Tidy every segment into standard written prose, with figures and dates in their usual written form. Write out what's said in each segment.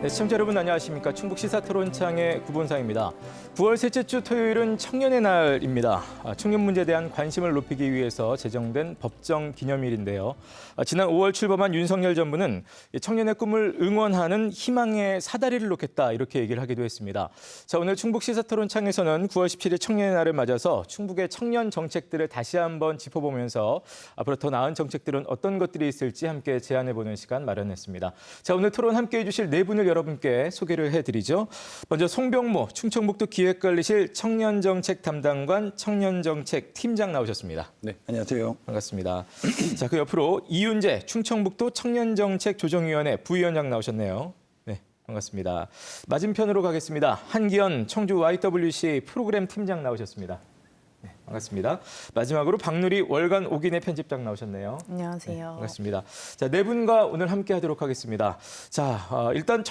네, 시청자 여러분 안녕하십니까. 충북 시사토론창의 구본상입니다. 9월 셋째 주 토요일은 청년의 날입니다. 청년 문제에 대한 관심을 높이기 위해서 제정된 법정 기념일인데요. 지난 5월 출범한 윤석열 정부는 청년의 꿈을 응원하는 희망의 사다리를 놓겠다 이렇게 얘기를 하기도 했습니다. 자, 오늘 충북 시사토론창에서는 9월 17일 청년의 날을 맞아서 충북의 청년 정책들을 다시 한번 짚어보면서 앞으로 더 나은 정책들은 어떤 것들이 있을지 함께 제안해보는 시간 마련했습니다. 자, 오늘 토론 함께해 주실 네 분을 여러분께 소개를 해드리죠. 먼저 송병모 충청북도 기획관리실 청년정책 담당관 청년정책 팀장 나오셨습니다. 네, 안녕하세요. 반갑습니다. 자, 그 옆으로 이윤재 충청북도 청년정책 조정위원회 부위원장 나오셨네요. 네, 반갑습니다. 맞은편으로 가겠습니다. 한기현 청주 YWC 프로그램 팀장 나오셨습니다. 네, 반갑습니다. 마지막으로 박누리 월간 오기내 편집장 나오셨네요. 안녕하세요. 네, 반갑습니다. 자, 네 분과 오늘 함께 하도록 하겠습니다. 자, 일단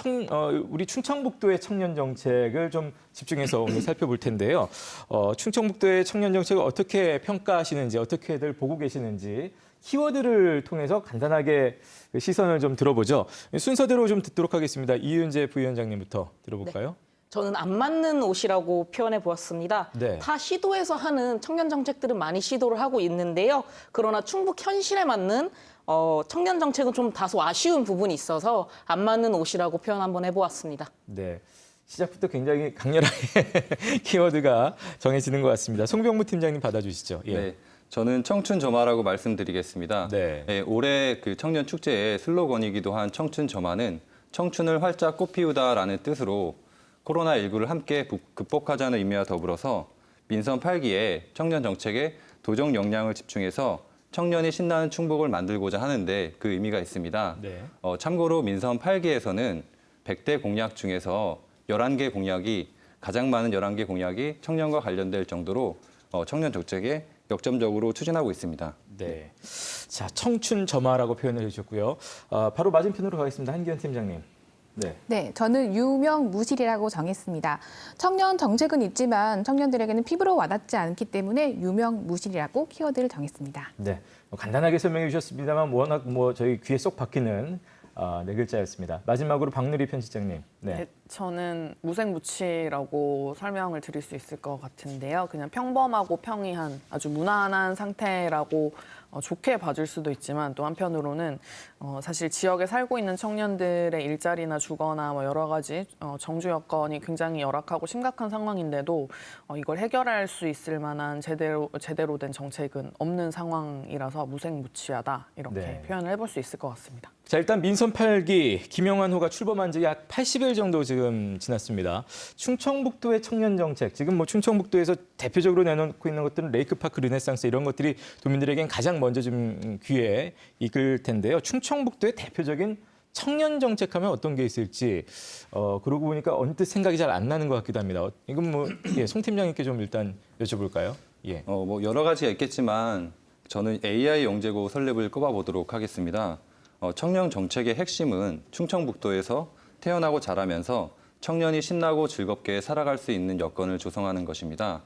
우리 충청북도의 청년 정책을 좀 집중해서 오늘 살펴볼 텐데요. 충청북도의 청년 정책을 어떻게 평가하시는지, 어떻게들 보고 계시는지 키워드를 통해서 간단하게 시선을 좀 들어보죠. 순서대로 좀 듣도록 하겠습니다. 이윤재 부위원장님부터 들어볼까요? 저는 안 맞는 옷이라고 표현해 보았습니다. 네. 타 시도에서 하는 청년 정책들은 많이 시도를 하고 있는데요. 그러나 충북 현실에 맞는 청년 정책은 좀 다소 아쉬운 부분이 있어서 안 맞는 옷이라고 표현 한번 해보았습니다. 네. 시작부터 굉장히 강렬하게 키워드가 정해지는 것 같습니다. 송병무 팀장님 받아주시죠. 예. 네, 저는 청춘 점화라고 말씀드리겠습니다. 네. 네, 올해 그 청년 축제의 슬로건이기도 한 청춘 점화는 청춘을 활짝 꽃피우다라는 뜻으로 코로나19를 함께 극복하자는 의미와 더불어서 민선 8기에 청년 정책에 도정 역량을 집중해서 청년이 신나는 충북을 만들고자 하는데 그 의미가 있습니다. 네. 참고로 민선 8기에서는 100대 공약 중에서 11개 공약이 가장 많은 11개 공약이 청년과 관련될 정도로 청년 정책에 역점적으로 추진하고 있습니다. 네. 자, 청춘 점화라고 표현을 해주셨고요. 바로 맞은편으로 가겠습니다. 한기현 팀장님. 네. 네, 저는 유명무실이라고 정했습니다. 청년 정책은 있지만 청년들에게는 피부로 와닿지 않기 때문에 유명무실이라고 키워드를 정했습니다. 네. 간단하게 설명해 주셨습니다만 워낙 저희 귀에 쏙 박히는 네 글자였습니다. 마지막으로 박누리 편집장님. 네. 네, 저는 무색무취라고 설명을 드릴 수 있을 것 같은데요. 그냥 평범하고 평이한 아주 무난한 상태라고 좋게 봐줄 수도 있지만 또 한편으로는 사실 지역에 살고 있는 청년들의 일자리나 주거나 여러 가지 정주 여건이 굉장히 열악하고 심각한 상황인데도 이걸 해결할 수 있을 만한 제대로 된 정책은 없는 상황이라서 무색무취하다 이렇게 네. 표현을 해볼 수 있을 것 같습니다. 자, 일단 민선 8기 김영환 후가 출범한 지 약 80일 정도 지금 지났습니다. 충청북도의 청년 정책, 지금 충청북도에서 대표적으로 내놓고 있는 것들은 레이크파크 르네상스 이런 것들이 도민들에겐 가장 먼저 좀 귀에 익을 텐데요. 충청북도의 대표적인 청년 정책하면 어떤 게 있을지 그러고 보니까 언뜻 생각이 잘 안 나는 것 같기도 합니다. 이건 송 팀장님께 좀 일단 여쭤볼까요? 예. 여러 가지가 있겠지만 저는 AI 영재고 설립을 꼽아보도록 하겠습니다. 청년 정책의 핵심은 충청북도에서 태어나고 자라면서 청년이 신나고 즐겁게 살아갈 수 있는 여건을 조성하는 것입니다.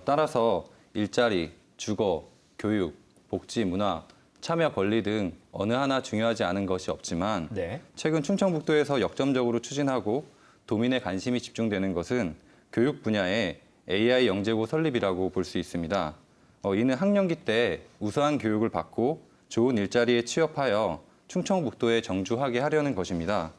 따라서 일자리, 주거, 교육, 복지, 문화, 참여 권리 등 어느 하나 중요하지 않은 것이 없지만 네. 최근 충청북도에서 역점적으로 추진하고 도민의 관심이 집중되는 것은 교육 분야의 AI 영재고 설립이라고 볼 수 있습니다. 이는 학령기 때 우수한 교육을 받고 좋은 일자리에 취업하여 충청북도에 정주하게 하려는 것입니다.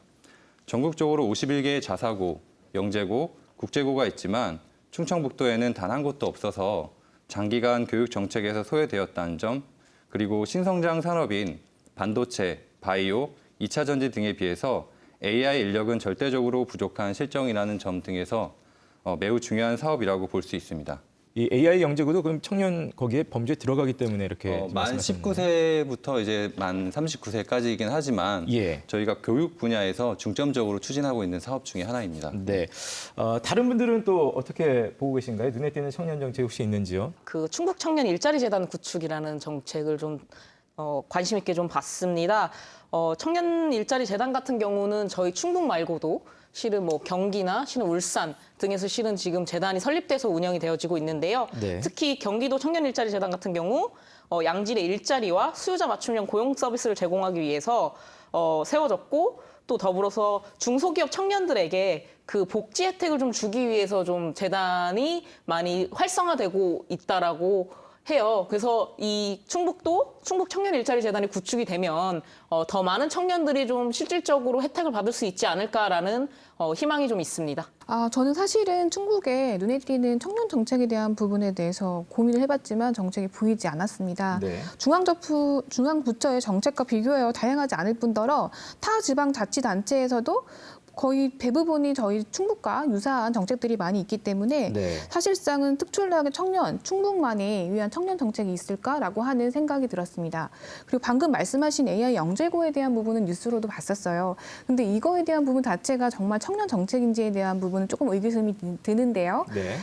전국적으로 51개의 자사고, 영재고, 국제고가 있지만 충청북도에는 단 한 곳도 없어서 장기간 교육 정책에서 소외되었다는 점, 그리고 신성장 산업인 반도체, 바이오, 2차 전지 등에 비해서 AI 인력은 절대적으로 부족한 실정이라는 점 등에서 매우 중요한 사업이라고 볼 수 있습니다. 이 AI 영재고도 그럼 청년 거기에 범죄에 들어가기 때문에 이렇게 만 말씀하시는 거예요? 19세부터 이제 만 39세까지이긴 하지만 예. 저희가 교육 분야에서 중점적으로 추진하고 있는 사업 중에 하나입니다. 네. 다른 분들은 또 어떻게 보고 계신가요? 눈에 띄는 청년 정책 혹시 있는지요? 그 충북 청년 일자리 재단 구축이라는 정책을 좀 관심 있게 좀 봤습니다. 청년 일자리 재단 같은 경우는 저희 충북 말고도 실은 뭐 경기나 실은 울산 등에서 실은 지금 재단이 설립돼서 운영이 되어지고 있는데요. 네. 특히 경기도 청년 일자리 재단 같은 경우 양질의 일자리와 수요자 맞춤형 고용 서비스를 제공하기 위해서 세워졌고 또 더불어서 중소기업 청년들에게 그 복지 혜택을 좀 주기 위해서 좀 재단이 많이 활성화되고 있다라고 해요. 그래서 이 충북도 충북 청년 일자리 재단이 구축이 되면 더 많은 청년들이 좀 실질적으로 혜택을 받을 수 있지 않을까라는 희망이 좀 있습니다. 저는 사실은 충북에 눈에 띄는 청년 정책에 대한 부분에 대해서 고민을 해봤지만 정책이 보이지 않았습니다. 네. 중앙부처의 정책과 비교하여 다양하지 않을 뿐더러 타 지방자치단체에서도 거의 대부분이 저희 충북과 유사한 정책들이 많이 있기 때문에 네. 사실상은 특출나게 충북만이 위한 청년 정책이 있을까라고 하는 생각이 들었습니다. 그리고 방금 말씀하신 AI 영재고에 대한 부분은 뉴스로도 봤었어요. 근데 이거에 대한 부분 자체가 정말 청년 정책인지에 대한 부분은 조금 의구심이 드는데요. 네.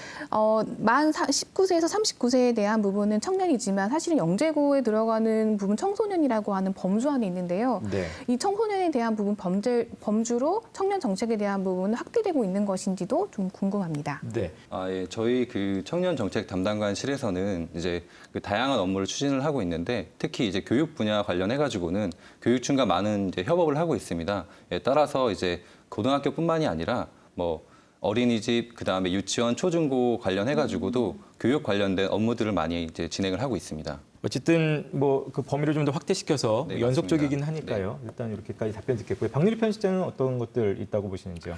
만 19세에서 39세에 대한 부분은 청년이지만 사실은 영재고에 들어가는 부분 청소년이라고 하는 범주 안에 있는데요. 네. 이 청소년에 대한 부분 범주로 청년 정책에 대한 부분은 확대되고 있는 것인지도 좀 궁금합니다. 네. 예. 저희 그 청년 정책 담당관실에서는 이제 그 다양한 업무를 추진을 하고 있는데 특히 이제 교육 분야 관련해 가지고는 교육청과 많은 이제 협업을 하고 있습니다. 따라서 이제 고등학교뿐만이 아니라 뭐 어린이집, 그다음에 유치원, 초중고 관련해 가지고도 교육 관련된 업무들을 많이 이제 진행을 하고 있습니다. 어쨌든 뭐 그 범위를 좀 더 확대시켜서 네, 연속적이긴 맞습니다. 하니까요. 일단 이렇게까지 답변 듣겠고요. 박유리 편집장은 어떤 것들 있다고 보시는지요?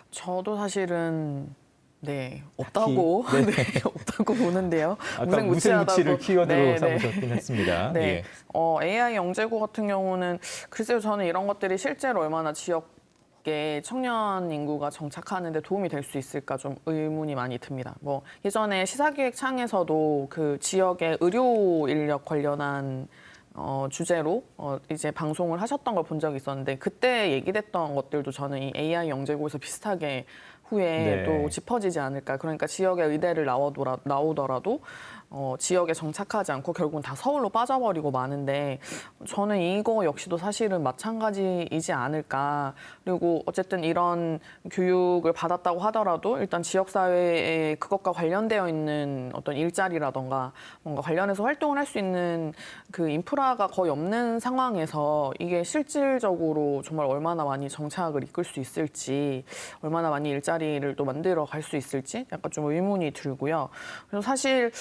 저도 사실은 없다고 네. 네, 없다고 보는데요. 아까 무생무치를 키워드로 삼으셨긴 했습니다. 네. 예. AI 영재고 같은 경우는 글쎄요, 저는 이런 것들이 실제로 얼마나 지역에 청년 인구가 정착하는데 도움이 될 수 있을까 좀 의문이 많이 듭니다. 뭐 예전에 시사기획 창에서도 그 지역의 의료 인력 관련한 주제로 이제 방송을 하셨던 걸 본 적이 있었는데 그때 얘기됐던 것들도 저는 이 AI 영재고에서 비슷하게 후에 네. 또 짚어지지 않을까. 그러니까 지역의 의대를 나오더라도 지역에 정착하지 않고 결국은 다 서울로 빠져버리고 마는데 저는 이거 역시도 사실은 마찬가지이지 않을까. 그리고 어쨌든 이런 교육을 받았다고 하더라도 일단 지역사회에 그것과 관련되어 있는 어떤 일자리라던가 뭔가 관련해서 활동을 할 수 있는 그 인프라가 거의 없는 상황에서 이게 실질적으로 정말 얼마나 많이 정착을 이끌 수 있을지, 얼마나 많이 일자리를 또 만들어 갈 수 있을지 약간 좀 의문이 들고요. 그래서 사실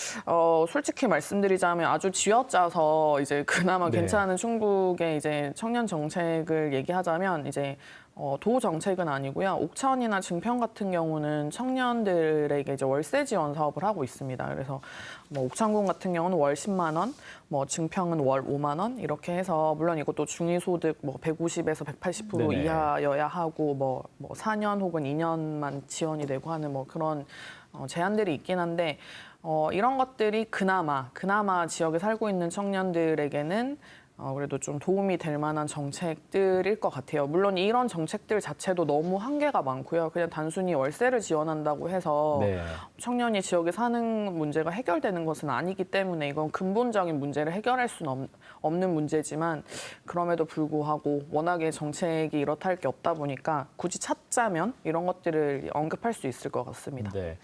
솔직히 말씀드리자면 아주 쥐어짜서 이제 그나마 네. 괜찮은 충북의 이제 청년 정책을 얘기하자면 이제 도 정책은 아니고요. 옥천이나 증평 같은 경우는 청년들에게 이제 월세 지원 사업을 하고 있습니다. 그래서 뭐 옥천군 같은 경우는 월 10만 원, 뭐 증평은 월 5만 원 이렇게 해서 물론 이것도 중위소득 뭐 150에서 180% 네네. 이하여야 하고 뭐 4년 혹은 2년만 지원이 되고 하는 뭐 그런 제한들이 있긴 한데 이런 것들이 그나마 지역에 살고 있는 청년들에게는 그래도 좀 도움이 될 만한 정책들일 것 같아요. 물론 이런 정책들 자체도 너무 한계가 많고요. 그냥 단순히 월세를 지원한다고 해서 네. 청년이 지역에 사는 문제가 해결되는 것은 아니기 때문에 이건 근본적인 문제를 해결할 수는 없는 문제지만 그럼에도 불구하고 워낙에 정책이 이렇다 할 게 없다 보니까 굳이 찾자면 이런 것들을 언급할 수 있을 것 같습니다. 네.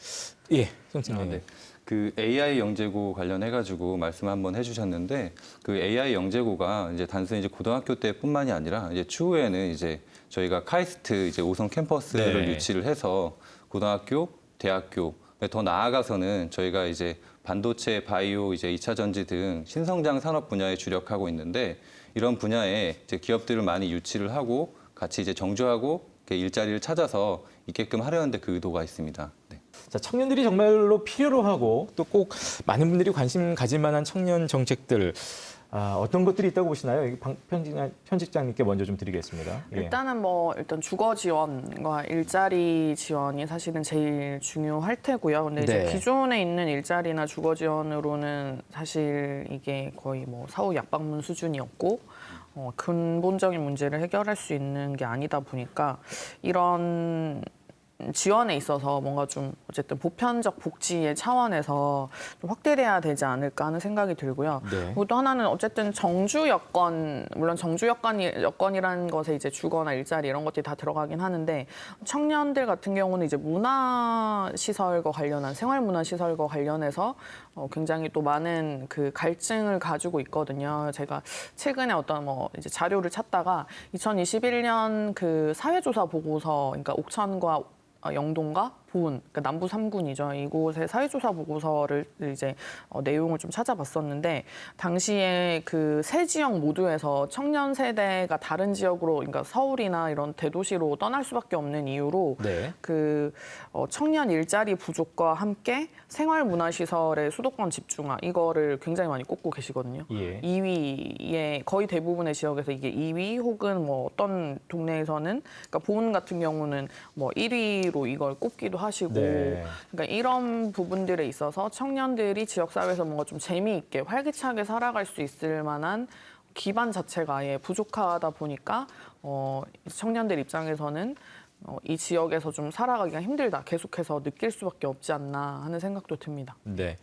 예, 송팀장님. 네. 그 AI 영재고 관련해 가지고 말씀 한번 해주셨는데 그 AI 영재고가 이제 단순히 이제 고등학교 때뿐만이 아니라 이제 추후에는 이제 저희가 카이스트 이제 5성 캠퍼스를 네. 유치를 해서 고등학교, 대학교 더 나아가서는 저희가 이제 반도체, 바이오, 이제 2차 전지 등 신성장 산업 분야에 주력하고 있는데 이런 분야에 이제 기업들을 많이 유치를 하고 같이 이제 정주하고 이렇게 일자리를 찾아서 있게끔 하려는데 그 의도가 있습니다. 네. 자, 청년들이 정말로 필요로 하고 또 꼭 많은 분들이 관심 가질 만한 청년 정책들 어떤 것들이 있다고 보시나요? 여기 편집장님께 먼저 좀 드리겠습니다. 예. 일단은 일단 주거 지원과 일자리 지원이 사실은 제일 중요할 테고요. 근데 이제 네. 기존에 있는 일자리나 주거 지원으로는 사실 이게 거의 뭐 사후 약방문 수준이었고 근본적인 문제를 해결할 수 있는 게 아니다 보니까 이런 지원에 있어서 뭔가 좀 어쨌든 보편적 복지의 차원에서 좀 확대돼야 되지 않을까 하는 생각이 들고요. 네. 그리고 또 하나는 어쨌든 정주 여건, 물론 정주 여건이라는 것에 이제 주거나 일자리 이런 것들이 다 들어가긴 하는데 청년들 같은 경우는 이제 문화시설과 관련한 생활문화시설과 관련해서 굉장히 또 많은 그 갈증을 가지고 있거든요. 제가 최근에 어떤 뭐 이제 자료를 찾다가 2021년 그 사회조사 보고서, 그러니까 옥천과 영동과 보은, 그러니까 남부 3군이죠. 이곳의 사회조사 보고서를 이제 내용을 좀 찾아봤었는데 당시에 그 세 지역 모두에서 청년 세대가 다른 지역으로, 그러니까 서울이나 이런 대도시로 떠날 수밖에 없는 이유로 네. 그 청년 일자리 부족과 함께 생활문화시설의 수도권 집중화 이거를 굉장히 많이 꼽고 계시거든요. 예. 2위에 거의 대부분의 지역에서 이게 2위 혹은 뭐 어떤 동네에서는, 그러니까 보은 같은 경우는 뭐 1위로 이걸 꼽기도 하시고, 네. 그러니까 이런 부분들에 있어서 청년들이 지역사회에서 뭔가 좀 재미있게 활기차게 살아갈 수 있을 만한 기반 자체가 아예 부족하다 보니까 청년들 입장에서는 이 지역에서 좀 살아가기가 힘들다, 계속해서 느낄 수밖에 없지 않나 하는 생각도 듭니다. 네.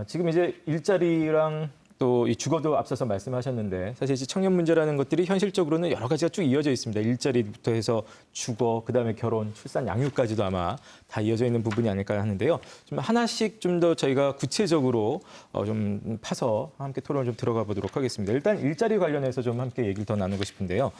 지금 이제 일자리랑 또 이 주거도 앞서서 말씀하셨는데 사실 이제 청년 문제라는 것들이 현실적으로는 여러 가지가 쭉 이어져 있습니다. 일자리부터 해서 주거, 그다음에 결혼, 출산, 양육까지도 아마 다 이어져 있는 부분이 아닐까 하는데요. 좀 하나씩 좀 더 저희가 구체적으로 좀 파서 함께 토론을 좀 들어가 보도록 하겠습니다. 일단 일자리 관련해서 좀 함께 얘기를 더 나누고 싶은데요.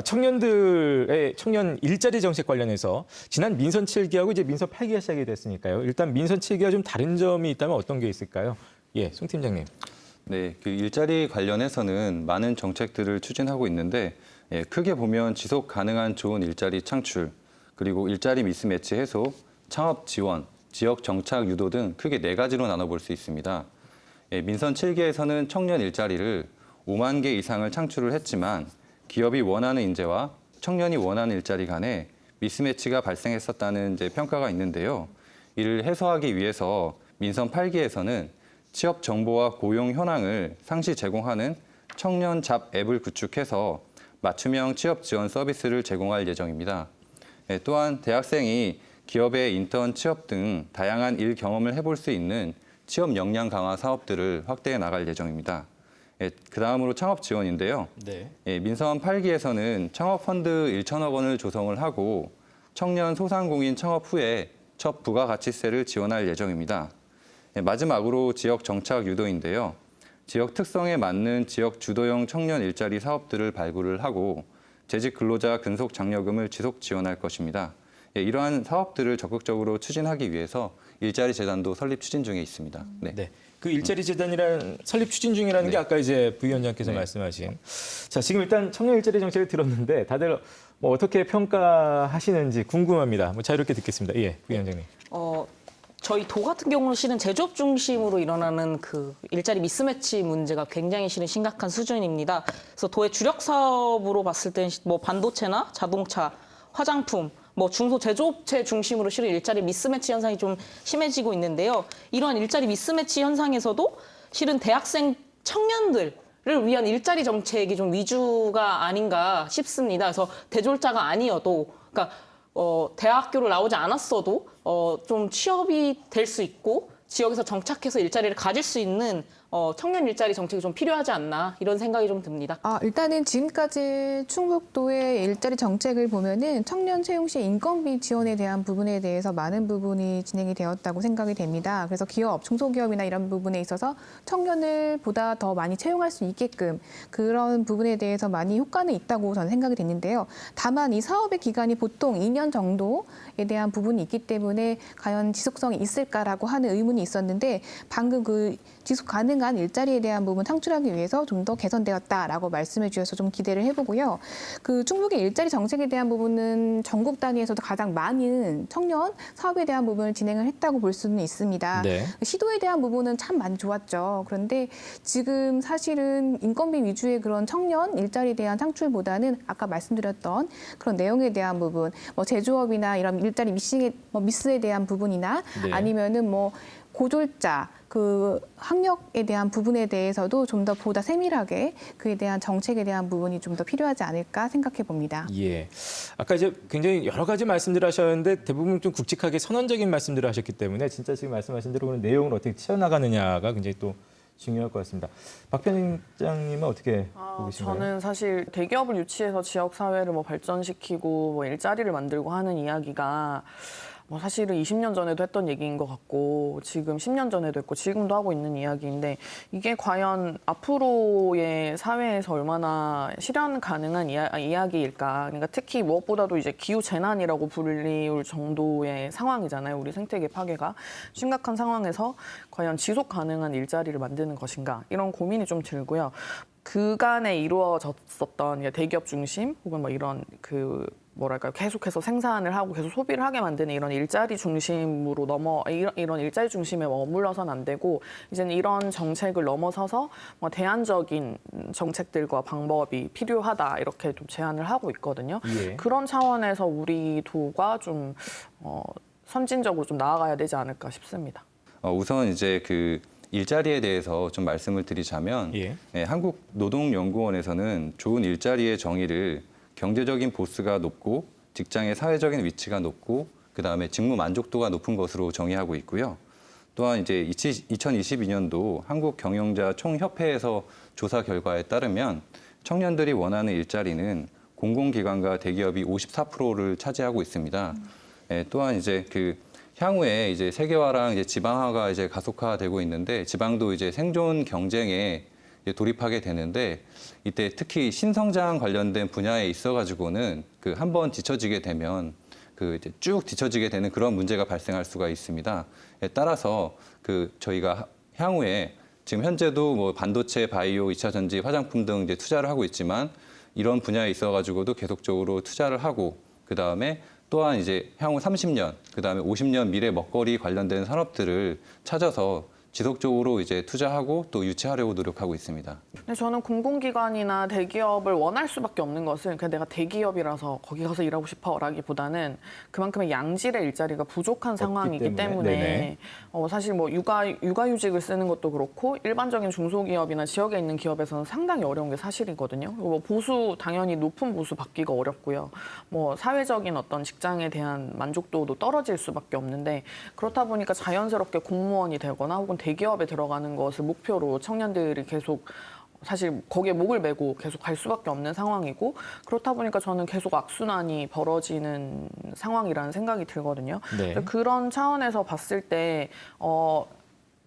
청년들의 청년 일자리 정책 관련해서 지난 민선 7기하고 이제 민선 8기가 시작이 됐으니까요. 일단 민선 7기와 좀 다른 점이 있다면 어떤 게 있을까요? 예, 송 팀장님. 네, 그 일자리 관련해서는 많은 정책들을 추진하고 있는데 크게 보면 지속 가능한 좋은 일자리 창출, 그리고 일자리 미스매치 해소, 창업 지원, 지역 정착 유도 등 크게 4가지로 나눠볼 수 있습니다. 민선 7기에서는 청년 일자리를 5만 개 이상을 창출을 했지만 기업이 원하는 인재와 청년이 원하는 일자리 간에 미스매치가 발생했었다는 이제 평가가 있는데요. 이를 해소하기 위해서 민선 8기에서는 취업 정보와 고용 현황을 상시 제공하는 청년 잡 앱을 구축해서 맞춤형 취업 지원 서비스를 제공할 예정입니다. 또한 대학생이 기업의 인턴 취업 등 다양한 일 경험을 해볼 수 있는 취업 역량 강화 사업들을 확대해 나갈 예정입니다. 그 다음으로 창업 지원인데요. 네. 민선 8기에서는 창업 펀드 1천억 원을 조성을 하고 청년 소상공인 창업 후에 첫 부가가치세를 지원할 예정입니다. 마지막으로 지역 정착 유도인데요. 지역 특성에 맞는 지역 주도형 청년 일자리 사업들을 발굴을 하고 재직 근로자 근속 장려금을 지속 지원할 것입니다. 이러한 사업들을 적극적으로 추진하기 위해서 일자리 재단도 설립 추진 중에 있습니다. 네. 네. 그 일자리 재단이란 설립 추진 중이라는 게 아까 이제 부위원장께서 네. 말씀하신. 자, 지금 일단 청년 일자리 정책을 들었는데 다들 뭐 어떻게 평가하시는지 궁금합니다. 뭐 자유롭게 듣겠습니다. 예, 부위원장님. 저희 도 같은 경우는 실은 제조업 중심으로 일어나는 그 일자리 미스매치 문제가 굉장히 실은 심각한 수준입니다. 그래서 도의 주력 사업으로 봤을 땐 뭐 반도체나 자동차, 화장품, 뭐 중소 제조업체 중심으로 실은 일자리 미스매치 현상이 좀 심해지고 있는데요. 이러한 일자리 미스매치 현상에서도 실은 대학생 청년들을 위한 일자리 정책이 좀 위주가 아닌가 싶습니다. 그래서 대졸자가 아니어도, 그러니까 대학교를 나오지 않았어도 좀 취업이 될 수 있고 지역에서 정착해서 일자리를 가질 수 있는 청년 일자리 정책이 좀 필요하지 않나 이런 생각이 좀 듭니다. 일단은 지금까지 충북도의 일자리 정책을 보면은 청년 채용 시 인건비 지원에 대한 부분에 대해서 많은 부분이 진행이 되었다고 생각이 됩니다. 그래서 기업, 중소기업이나 이런 부분에 있어서 청년을 보다 더 많이 채용할 수 있게끔 그런 부분에 대해서 많이 효과는 있다고 저는 생각이 됐는데요. 다만 이 사업의 기간이 보통 2년 정도에 대한 부분이 있기 때문에 과연 지속성이 있을까라고 하는 의문이 있었는데 방금 그 지속 가능한 일자리에 대한 부분 창출하기 위해서 좀 더 개선되었다라고 말씀해 주셔서 좀 기대를 해보고요. 그 충북의 일자리 정책에 대한 부분은 전국 단위에서도 가장 많은 청년 사업에 대한 부분을 진행을 했다고 볼 수는 있습니다. 네. 시도에 대한 부분은 참 많이 좋았죠. 그런데 지금 사실은 인건비 위주의 그런 청년 일자리에 대한 창출보다는 아까 말씀드렸던 그런 내용에 대한 부분, 뭐 제조업이나 이런 일자리 미스에 대한 부분이나 네. 아니면은 뭐 고졸자 그 학력에 대한 부분에 대해서도 좀 더 보다 세밀하게 그에 대한 정책에 대한 부분이 좀 더 필요하지 않을까 생각해 봅니다. 예. 아까 이제 굉장히 여러 가지 말씀들을 하셨는데 대부분 좀 굵직하게 선언적인 말씀들을 하셨기 때문에 진짜 지금 말씀하신 대로 그런 내용을 어떻게 치어나가느냐가 굉장히 또 중요할 것 같습니다. 박 편집장님은 어떻게 보고 계신가요? 저는 사실 대기업을 유치해서 지역 사회를 뭐 발전시키고 뭐 일자리를 만들고 하는 이야기가 뭐 사실은 20년 전에도 했던 얘기인 것 같고 지금 10년 전에도 했고 지금도 하고 있는 이야기인데 이게 과연 앞으로의 사회에서 얼마나 실현 가능한 이야기일까? 그러니까 특히 무엇보다도 이제 기후 재난이라고 불릴 정도의 상황이잖아요. 우리 생태계 파괴가 심각한 상황에서 과연 지속 가능한 일자리를 만드는 것인가? 이런 고민이 좀 들고요. 그간에 이루어졌었던 대기업 중심 혹은 뭐 이런 뭐랄까요, 계속해서 생산을 하고 계속 소비를 하게 만드는 이런 일자리 중심으로 이런 일자리 중심에 머물러서는 안 되고 이제는 이런 정책을 넘어서서 뭐 대안적인 정책들과 방법이 필요하다 이렇게 좀 제안을 하고 있거든요. 예. 그런 차원에서 우리 도가 좀 선진적으로 좀 나아가야 되지 않을까 싶습니다. 우선 이제 그 일자리에 대해서 좀 말씀을 드리자면 예. 한국노동연구원에서는 좋은 일자리의 정의를 경제적인 보수가 높고 직장의 사회적인 위치가 높고 그다음에 직무 만족도가 높은 것으로 정의하고 있고요. 또한 이제 2022년도 한국경영자 총협회에서 조사 결과에 따르면 청년들이 원하는 일자리는 공공기관과 대기업이 54%를 차지하고 있습니다. 또한 이제 향후에 이제 세계화랑 이제 지방화가 이제 가속화되고 있는데 지방도 이제 생존 경쟁에 돌입하게 되는데 이때 특히 신성장 관련된 분야에 있어가지고는 한번 뒤처지게 되면 이제 쭉 뒤처지게 되는 그런 문제가 발생할 수가 있습니다. 따라서 저희가 향후에 지금 현재도 뭐 반도체, 바이오, 2차 전지, 화장품 등 이제 투자를 하고 있지만 이런 분야에 있어가지고도 계속적으로 투자를 하고 그다음에 또한 이제 향후 30년, 그다음에 50년 미래 먹거리 관련된 산업들을 찾아서 지속적으로 이제 투자하고 또 유치하려고 노력하고 있습니다. 근데 저는 공공기관이나 대기업을 원할 수밖에 없는 것은 그냥 내가 대기업이라서 거기 가서 일하고 싶어라기보다는 그만큼의 양질의 일자리가 부족한 상황이기 때문에 사실 뭐 육아휴직을 쓰는 것도 그렇고 일반적인 중소기업이나 지역에 있는 기업에서는 상당히 어려운 게 사실이거든요. 그리고 뭐 보수 당연히 높은 보수 받기가 어렵고요. 뭐 사회적인 어떤 직장에 대한 만족도도 떨어질 수밖에 없는데 그렇다 보니까 자연스럽게 공무원이 되거나 혹은 대기업에 들어가는 것을 목표로 청년들이 계속 사실 거기에 목을 메고 계속 갈 수밖에 없는 상황이고 그렇다 보니까 저는 계속 악순환이 벌어지는 상황이라는 생각이 들거든요. 네. 그런 차원에서 봤을 때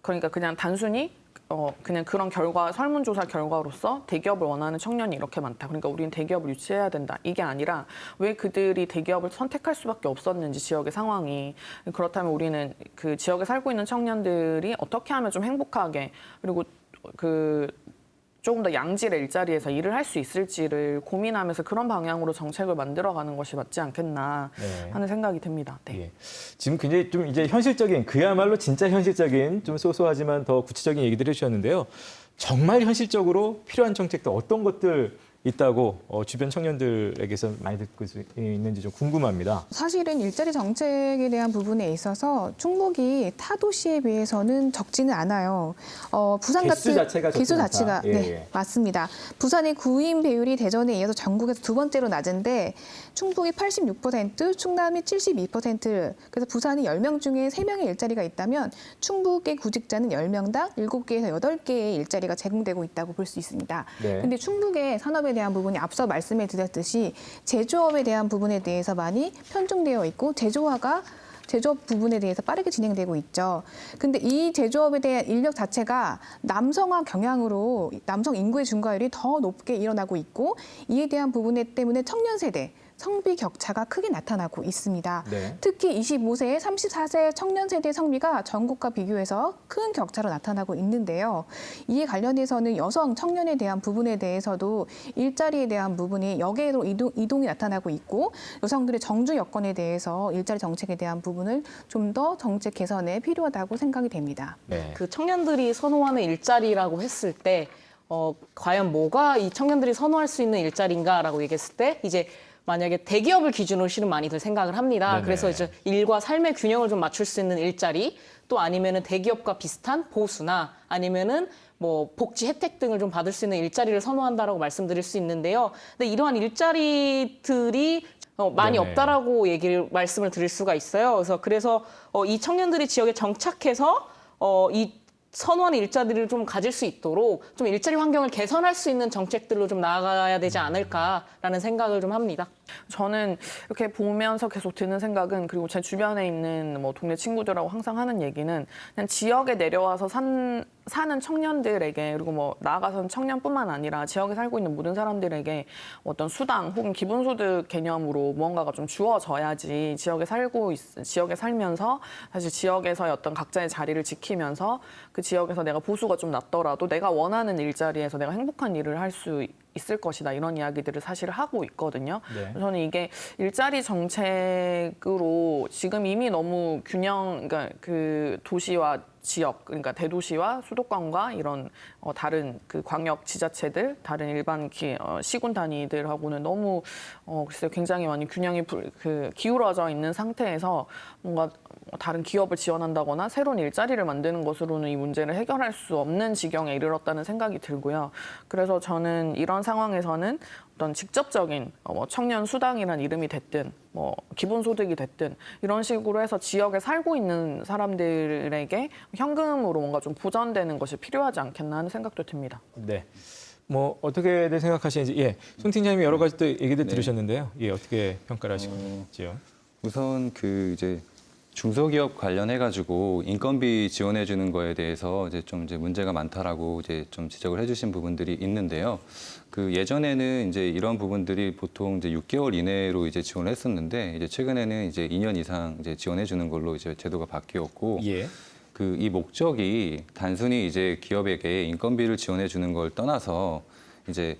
그러니까 그냥 단순히 그냥 그런 설문조사 결과로서 대기업을 원하는 청년이 이렇게 많다. 그러니까 우리는 대기업을 유치해야 된다. 이게 아니라 왜 그들이 대기업을 선택할 수밖에 없었는지 지역의 상황이. 그렇다면 우리는 그 지역에 살고 있는 청년들이 어떻게 하면 좀 행복하게 그리고 조금 더 양질의 일자리에서 일을 할 수 있을지를 고민하면서 그런 방향으로 정책을 만들어가는 것이 맞지 않겠나 하는 생각이 듭니다. 네. 예. 지금 굉장히 좀 이제 현실적인 그야말로 진짜 현실적인 좀 소소하지만 더 구체적인 얘기들을 해주셨는데요. 정말 현실적으로 필요한 정책도 어떤 것들 있다고 주변 청년들에게서 많이 듣고 있는지 좀 궁금합니다. 사실은 일자리 정책에 대한 부분에 있어서 충북이 타 도시에 비해서는 적지는 않아요. 부산 개수 같은 자체가 개수 적지 자체가 않다. 예, 네, 예. 맞습니다. 부산의 구인 배율이 대전에 이어서 전국에서 두 번째로 낮은데 충북이 86%, 충남이 72%. 그래서 부산이 10명 중에 3명의 일자리가 있다면 충북의 구직자는 10명당 7개에서 8개의 일자리가 제공되고 있다고 볼 수 있습니다. 네. 근데 충북의 산업에 대한 부분이 앞서 말씀해 드렸듯이 제조업에 대한 부분에 대해서 많이 편중되어 있고 제조업 부분에 대해서 빠르게 진행되고 있죠. 근데 이 제조업에 대한 인력 자체가 남성화 경향으로 남성 인구의 증가율이 더 높게 일어나고 있고 이에 대한 부분 때문에 청년 세대 성비 격차가 크게 나타나고 있습니다. 네. 특히 25세, 34세 청년 세대 성비가 전국과 비교해서 큰 격차로 나타나고 있는데요. 이에 관련해서는 여성 청년에 대한 부분에 대해서도 일자리에 대한 부분이 역외로 이동이 나타나고 있고 여성들의 정주 여건에 대해서 일자리 정책에 대한 부분을 좀 더 정책 개선에 필요하다고 생각이 됩니다. 네. 그 청년들이 선호하는 일자리라고 했을 때 과연 뭐가 이 청년들이 선호할 수 있는 일자리인가라고 얘기했을 때 이제 만약에 대기업을 기준으로 실은 많이들 생각을 합니다. 네네. 그래서 이제 일과 삶의 균형을 좀 맞출 수 있는 일자리, 또 아니면은 대기업과 비슷한 보수나 아니면은 뭐 복지 혜택 등을 좀 받을 수 있는 일자리를 선호한다라고 말씀드릴 수 있는데요. 근데 이러한 일자리들이 많이 네네. 없다라고 말씀을 드릴 수가 있어요. 그래서 이 청년들이 지역에 정착해서 이 선호하는 일자리를 좀 가질 수 있도록 좀 일자리 환경을 개선할 수 있는 정책들로 좀 나아가야 되지 않을까라는 생각을 좀 합니다. 저는 이렇게 보면서 계속 드는 생각은, 그리고 제 주변에 있는 뭐 동네 친구들하고 항상 하는 얘기는, 그냥 지역에 내려와서 사는 청년들에게, 그리고 뭐 나아가서는 청년뿐만 아니라 지역에 살고 있는 모든 사람들에게 어떤 수당 혹은 기본소득 개념으로 무언가가 좀 주어져야지 지역에 살면서 사실 지역에서의 어떤 각자의 자리를 지키면서 그 지역에서 내가 보수가 좀 낮더라도 내가 원하는 일자리에서 내가 행복한 일을 할 수 있을 것이다, 이런 이야기들을 사실 하고 있거든요. 네. 저는 이게 일자리 정책으로 지금 이미 너무 그러니까 그 도시와 지역, 그러니까 대도시와 수도권과 이런 다른 그 광역 지자체들, 다른 일반 시군 단위들하고는 너무 글쎄요, 굉장히 많이 균형이 기울어져 있는 상태에서 뭔가 다른 기업을 지원한다거나 새로운 일자리를 만드는 것으로는 이 문제를 해결할 수 없는 지경에 이르렀다는 생각이 들고요. 그래서 저는 이런 상황에서는 어떤 직접적인 뭐 청년 수당이라는 이름이 됐든 뭐 기본소득이 됐든 이런 식으로 해서 지역에 살고 있는 사람들에게 현금으로 뭔가 좀 보전되는 것이 필요하지 않겠나 하는 생각도 듭니다. 네. 뭐 어떻게들 생각하시는지, 예, 손 팀장님이 여러 가지 또 얘기들 들으셨는데요. 예, 어떻게 평가를 하시는지요? 우선 그 이제 중소기업 관련해가지고 인건비 지원해주는 거에 대해서 이제 문제가 많다라고 이제 좀 지적을 해주신 부분들이 있는데요. 그 예전에는 이제 이런 부분들이 보통 이제 6개월 이내로 이제 지원을 했었는데, 이제 최근에는 이제 2년 이상 이제 지원해주는 걸로 이제 제도가 바뀌었고, 예. 그 이 목적이 단순히 이제 기업에게 인건비를 지원해 주는 걸 떠나서 이제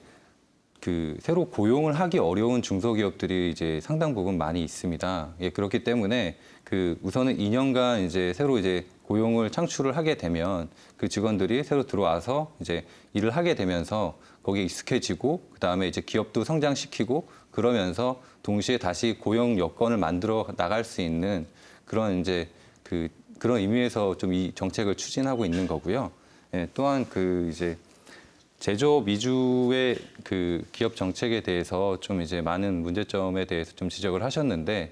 그 새로 고용을 하기 어려운 중소기업들이 이제 상당 부분 많이 있습니다. 예, 그렇기 때문에 그 우선은 2년간 이제 새로 이제 고용을 창출을 하게 되면 그 직원들이 새로 들어와서 이제 일을 하게 되면서 거기에 익숙해지고, 그다음에 이제 기업도 성장시키고, 그러면서 동시에 다시 고용 여건을 만들어 나갈 수 있는 그런 이제 그런 의미에서 좀 이 정책을 추진하고 있는 거고요. 예, 또한 그 이제 제조업 위주의 그 기업 정책에 대해서 좀 이제 많은 문제점에 대해서 좀 지적을 하셨는데,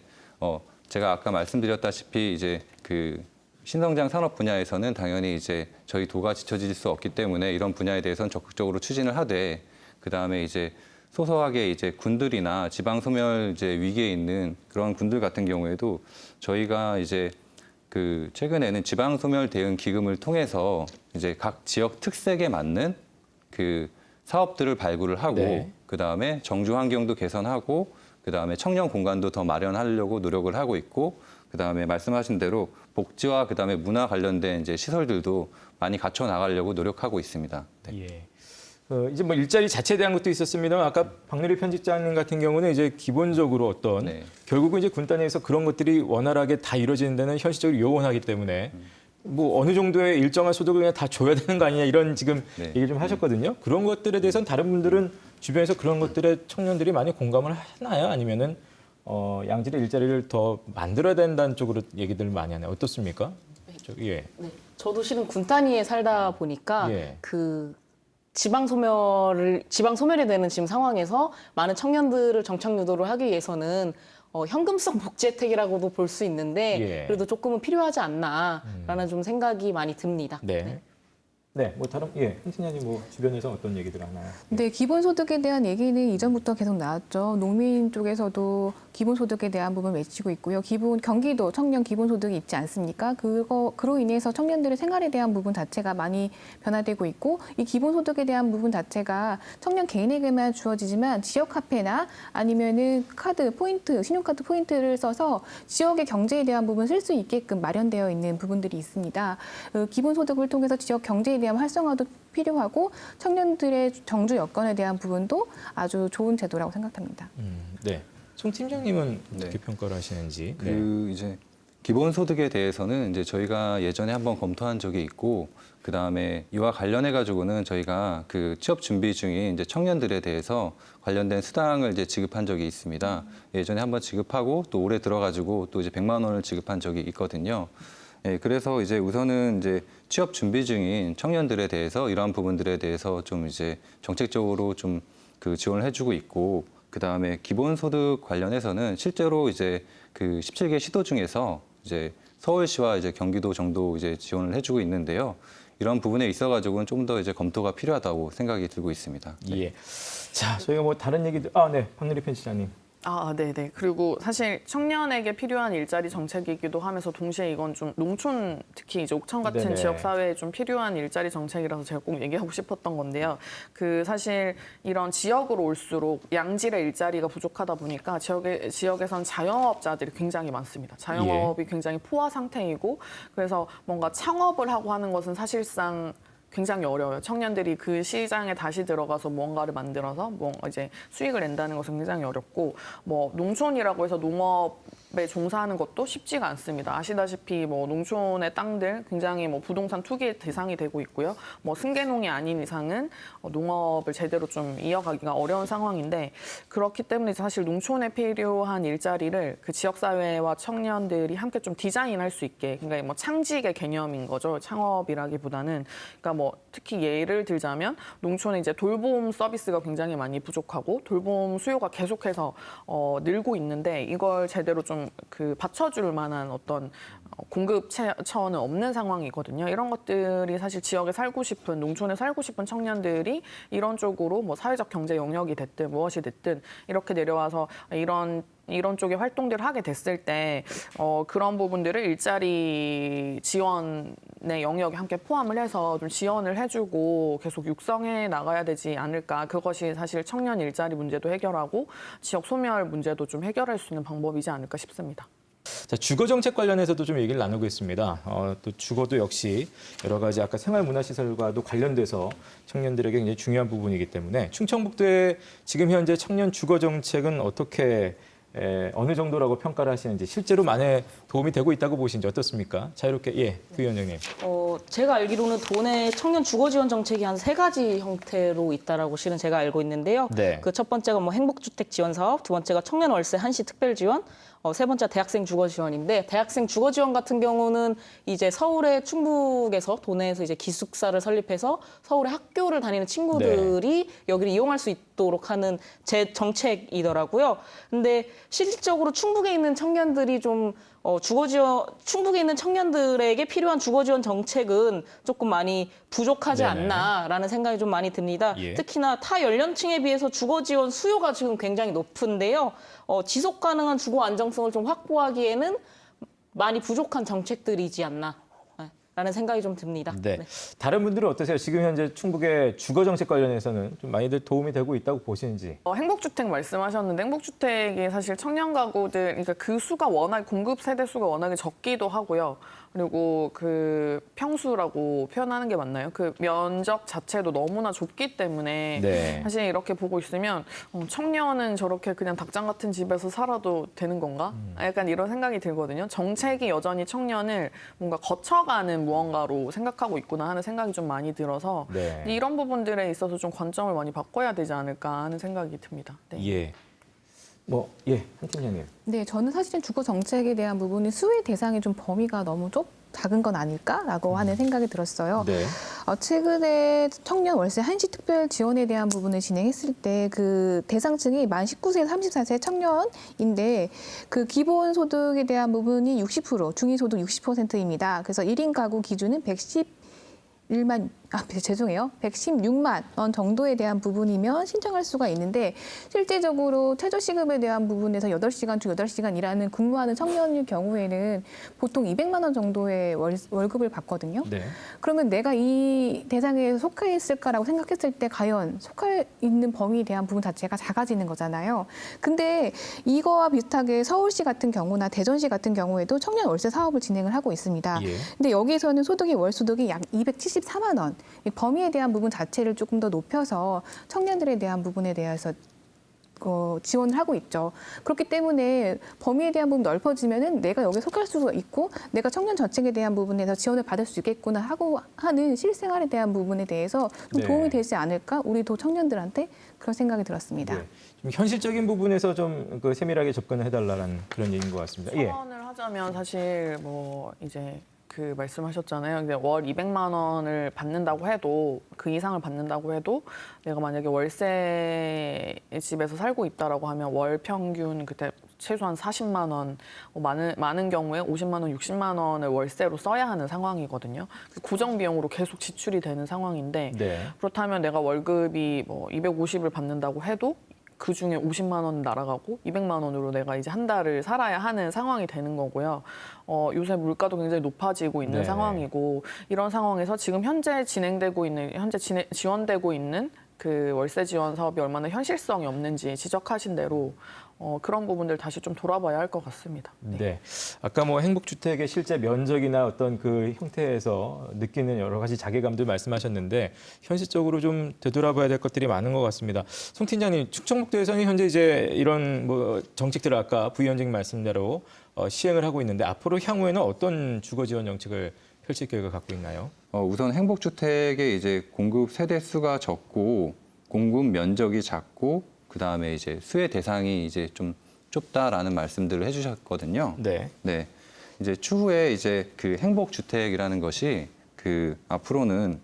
제가 아까 말씀드렸다시피 이제 그 신성장 산업 분야에서는 당연히 이제 저희 도가 지쳐질 수 없기 때문에 이런 분야에 대해서는 적극적으로 추진을 하되, 그 다음에 이제 소소하게 이제 군들이나 지방 소멸 이제 위기에 있는 그런 군들 같은 경우에도 저희가 이제 그 최근에는 지방 소멸 대응 기금을 통해서 이제 각 지역 특색에 맞는 그 사업들을 발굴을 하고, 네. 그 다음에 정주 환경도 개선하고, 그 다음에 청년 공간도 더 마련하려고 노력을 하고 있고, 그 다음에 말씀하신 대로 복지와 그 다음에 문화 관련된 이제 시설들도 많이 갖춰 나가려고 노력하고 있습니다. 네. 예. 이제 뭐 일자리 자체에 대한 것도 있었습니다만, 아까 박누리 편집장님 같은 경우는 이제 기본적으로 어떤 네. 결국은 이제 군 단위에서 그런 것들이 원활하게 다 이루어지는 데는 현실적으로 요원하기 때문에 뭐 어느 정도의 일정한 소득을 그냥 다 줘야 되는 거 아니냐, 이런 지금 네. 얘기 좀 하셨거든요. 그런 것들에 대해서는 다른 분들은 주변에서 그런 것들에 청년들이 많이 공감을 하나요? 아니면은 양질의 일자리를 더 만들어야 된다는 쪽으로 얘기들 많이 하나요? 어떻습니까? 예. 네. 저도 실은 군 단위에 살다 보니까 예. 그 지방 소멸이 되는 지금 상황에서 많은 청년들을 정착 유도를 하기 위해서는 현금성 복지 혜택이라고도 볼 수 있는데 예. 그래도 조금은 필요하지 않나라는 좀 생각이 많이 듭니다. 네. 네, 뭐 다른 홍 팀장님 뭐 주변에서 어떤 얘기들 하나요? 네, 기본소득에 대한 얘기는 이전부터 계속 나왔죠. 농민 쪽에서도 기본소득에 대한 부분 외치고 있고요. 경기도 청년 기본소득이 있지 않습니까? 그로 인해서 청년들의 생활에 대한 부분 자체가 많이 변화되고 있고, 이 기본소득에 대한 부분 자체가 청년 개인에게만 주어지지만 지역 화폐나 아니면은 신용카드 포인트를 써서 지역의 경제에 대한 부분 쓸 수 있게끔 마련되어 있는 부분들이 있습니다. 기본소득을 통해서 지역 경제에 대한 활성화도 필요하고 청년들의 정주 여건에 대한 부분도 아주 좋은 제도라고 생각합니다. 네. 송 팀장님은 어떻게 네. 평가를 하시는지. 그 이제 기본소득에 대해서는 이제 저희가 예전에 한번 검토한 적이 있고, 그 다음에 이와 관련해 가지고는 저희가 그 취업 준비 중인 이제 청년들에 대해서 관련된 수당을 이제 지급한 적이 있습니다. 예전에 한번 지급하고 또 올해 들어가지고 또 이제 100만 원을 지급한 적이 있거든요. 예, 그래서 이제 우선은 이제 취업 준비 중인 청년들에 대해서 이러한 부분들에 대해서 좀 이제 정책적으로 좀 그 지원을 해주고 있고, 그 다음에 기본소득 관련해서는 실제로 이제 그 17개 시도 중에서 이제 서울시와 이제 경기도 정도 이제 지원을 해주고 있는데요. 이런 부분에 있어가지고는 좀 더 이제 검토가 필요하다고 생각이 들고 있습니다. 네. 예. 자, 저희가 뭐 다른 얘기들, 네, 박누리 편집장님. 네네. 그리고 사실 청년에게 필요한 일자리 정책이기도 하면서 동시에 이건 좀 농촌, 특히 이제 옥천 같은 네네. 지역 사회에 좀 필요한 일자리 정책이라서 제가 꼭 얘기하고 싶었던 건데요. 그 사실 이런 지역으로 올수록 양질의 일자리가 부족하다 보니까 지역에선 자영업자들이 굉장히 많습니다. 자영업이 굉장히 포화 상태이고, 그래서 뭔가 창업을 하고 하는 것은 사실상 굉장히 어려워요. 청년들이 그 시장에 다시 들어가서 무언가를 만들어서 이제 수익을 낸다는 것은 굉장히 어렵고, 뭐 농촌이라고 해서 농업에 종사하는 것도 쉽지가 않습니다. 아시다시피 뭐 농촌의 땅들 굉장히 뭐 부동산 투기 대상이 되고 있고요. 뭐 승계농이 아닌 이상은 농업을 제대로 좀 이어가기가 어려운 상황인데, 그렇기 때문에 사실 농촌에 필요한 일자리를 그 지역 사회와 청년들이 함께 좀 디자인할 수 있게, 그러니까 뭐 창직의 개념인 거죠. 창업이라기보다는. 그러니까 뭐 특히 예를 들자면 농촌에 이제 돌봄 서비스가 굉장히 많이 부족하고 돌봄 수요가 계속해서 늘고 있는데, 이걸 제대로 좀 그 받쳐줄 만한 어떤 공급 차원은 없는 상황이거든요. 이런 것들이 사실 지역에 살고 싶은, 농촌에 살고 싶은 청년들이 이런 쪽으로 뭐 사회적 경제 영역이 됐든 무엇이 됐든 이렇게 내려와서 이런 쪽의 활동들을 하게 됐을 때 그런 부분들을 일자리 지원의 영역에 함께 포함을 해서 좀 지원을 해주고 계속 육성해 나가야 되지 않을까. 그것이 사실 청년 일자리 문제도 해결하고 지역 소멸 문제도 좀 해결할 수 있는 방법이지 않을까 싶습니다. 자, 주거 정책 관련해서도 좀 얘기를 나누고 있습니다. 또 주거도 역시 여러 가지 아까 생활문화시설과도 관련돼서 청년들에게 굉장히 중요한 부분이기 때문에 충청북도의 지금 현재 청년 주거 정책은 어떻게 어느 정도라고 평가를 하시는지, 실제로 많이 도움이 되고 있다고 보시는지 어떻습니까? 자유롭게, 그 위원장님. 제가 알기로는 도내 청년 주거 지원 정책이 한 3가지 형태로 있다라고 실은 제가 알고 있는데요. 네. 그 첫 번째가 뭐 행복주택 지원 사업, 두 번째가 청년 월세 한시 특별 지원, 세 번째가 대학생 주거 지원인데, 대학생 주거 지원 같은 경우는 이제 서울의 충북에서 도내에서 이제 기숙사를 설립해서 서울의 학교를 다니는 친구들이 여기를 이용할 수 있도록 하는 제 정책이더라고요. 근데 실질적으로 충북에 있는 청년들이 좀 충북에 있는 청년들에게 필요한 주거 지원 정책은 조금 많이 부족하지 네네. 않나라는 생각이 좀 많이 듭니다. 예. 특히나 타 연령층에 비해서 주거 지원 수요가 지금 굉장히 높은데요. 지속 가능한 주거 안정성을 좀 확보하기에는 많이 부족한 정책들이지 않나. 라는 생각이 좀 듭니다. 네. 다른 분들은 어떠세요? 지금 현재 충북의 주거 정책 관련해서는 좀 많이들 도움이 되고 있다고 보시는지. 행복주택 말씀하셨는데, 행복주택이 사실 청년 가구들, 그러니까 그 수가 워낙, 공급 세대 수가 워낙에 적기도 하고요. 그리고 그 평수라고 표현하는 게 맞나요? 그 면적 자체도 너무나 좁기 때문에 네. 사실 이렇게 보고 있으면 청년은 저렇게 그냥 닭장 같은 집에서 살아도 되는 건가? 약간 이런 생각이 들거든요. 정책이 여전히 청년을 뭔가 거쳐가는 무언가로 생각하고 있구나 하는 생각이 좀 많이 들어서 네. 이런 부분들에 있어서 좀 관점을 많이 바꿔야 되지 않을까 하는 생각이 듭니다. 네. 예. 한 팀장님. 네, 저는 사실은 주거 정책에 대한 부분이 수혜 대상의 좀 범위가 너무 작은 건 아닐까라고 하는 생각이 들었어요. 네. 최근에 청년 월세 한시 특별 지원에 대한 부분을 진행했을 때 그 대상층이 만 19세에서 34세 청년인데, 그 기본 소득에 대한 부분이 60%, 중위소득 60%입니다. 그래서 1인 가구 기준은 116만 원 정도에 대한 부분이면 신청할 수가 있는데, 실제적으로 최저시급에 대한 부분에서 8시간 중 8시간 일하는 근무하는 청년일 경우에는 보통 200만 원 정도의 월급을 받거든요. 네. 그러면 내가 이 대상에 속해 있을까라고 생각했을 때 과연 속해 있는 범위에 대한 부분 자체가 작아지는 거잖아요. 근데 이거와 비슷하게 서울시 같은 경우나 대전시 같은 경우에도 청년 월세 사업을 진행을 하고 있습니다. 예. 근데 여기에서는 월소득이 약 274만 원. 이 범위에 대한 부분 자체를 조금 더 높여서 청년들에 대한 부분에 대해서 지원을 하고 있죠. 그렇기 때문에 범위에 대한 부분 넓어지면은 내가 여기에 속할 수가 있고, 내가 청년 정책에 대한 부분에서 지원을 받을 수 있겠구나 하고 하는 실생활에 대한 부분에 대해서 좀 네. 도움이 되지 않을까? 우리도 청년들한테 그런 생각이 들었습니다. 좀 현실적인 부분에서 좀 세밀하게 접근을 해달라는 그런 얘기인 것 같습니다. 예. 선언을 하자면 사실 뭐 이제 그 말씀하셨잖아요. 이제 월 200만 원을 받는다고 해도 그 이상을 받는다고 해도 내가 만약에 월세 집에서 살고 있다라고 하면 월 평균 그때 최소한 40만 원, 많은 경우에 50만 원, 60만 원을 월세로 써야 하는 상황이거든요. 고정 비용으로 계속 지출이 되는 상황인데 네. 그렇다면 내가 월급이 뭐 250을 받는다고 해도 그 중에 50만 원 날아가고 200만 원으로 내가 이제 한 달을 살아야 하는 상황이 되는 거고요. 요새 물가도 굉장히 높아지고 있는 네. 상황이고 이런 상황에서 지금 현재 지원되고 있는 그 월세 지원 사업이 얼마나 현실성이 없는지 지적하신 대로 그런 부분들 다시 좀 돌아봐야 할 것 같습니다. 네. 아까 뭐 행복주택의 실제 면적이나 어떤 그 형태에서 느끼는 여러 가지 자괴감들 말씀하셨는데 현실적으로 좀 되돌아봐야 될 것들이 많은 것 같습니다. 송 팀장님, 충청북도에서는 현재 이제 이런 뭐 정책들을 아까 부위원장님 말씀대로 시행을 하고 있는데 앞으로 향후에는 어떤 주거 지원 정책을 펼칠 계획을 갖고 있나요? 우선 행복주택의 이제 공급 세대 수가 적고 공급 면적이 작고 그다음에 이제 수혜 대상이 이제 좀 좁다라는 말씀들을 해주셨거든요. 네. 네. 이제 추후에 이제 그 행복주택이라는 것이 그 앞으로는